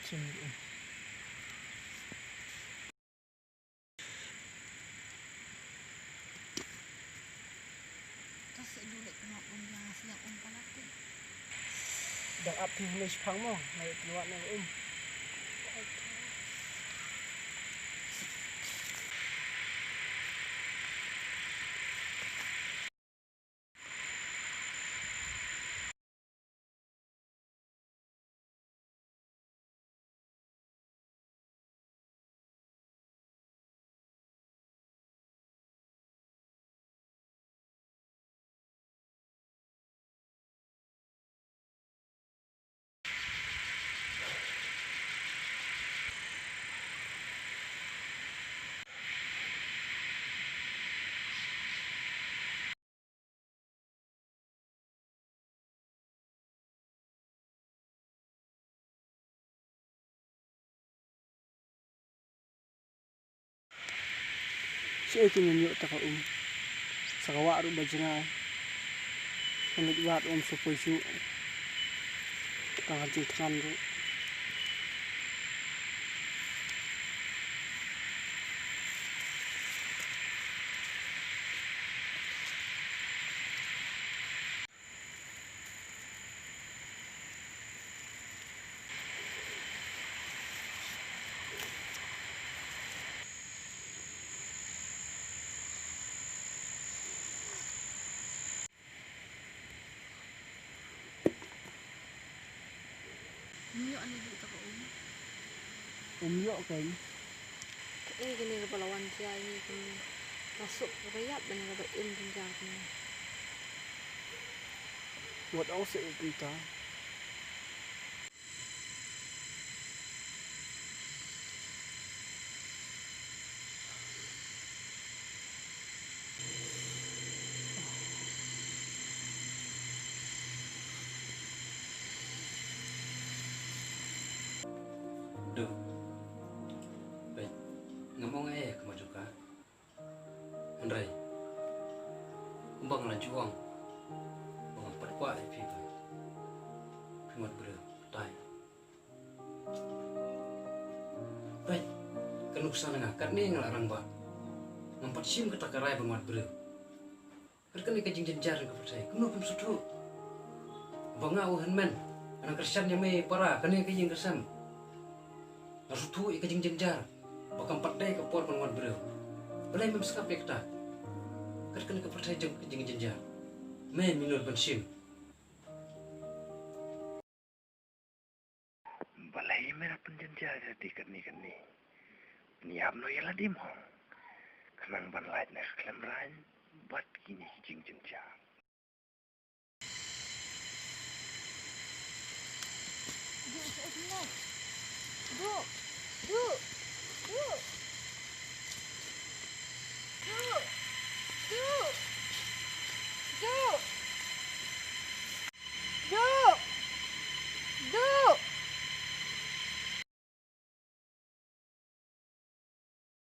Sini. Tas dulu kena yang siang palate. Dah api mulai sepang mo, naik keluar na siya tingin yuk taka sakawa ro bajanga nagit wat supoy su tangan tekan ro Niyo ano dito ko yuk kay gini ka palawan siya ini kung masuk rayap dan nga jenjang ko. wat ako sa kita Duh, baik, ngomong aja ke Majuka. Andrai, kumbang lan juang, bang pada kuat aja pipa, pimat beri, tai. Baik, kenuksan ngakar nih ngelarang bah, mempat sim kata karai bang mat beri. Kerana kajing jenjar ke percaya, kuno pun sudu. Bang awal men, anak kersan yang me para, kene kajing kersam. Harus tu ikajing jenjar, bakal pandai ke por penguat beliau. Belai memskap kita. Kerana kepercayaan jeng kajing jenjar, me minor bensin. Balai merah penjenjar jadi keni. Niam no ialah dimong. Kenang banlait nak kelemran, bat kini kajing jenjar. Duk.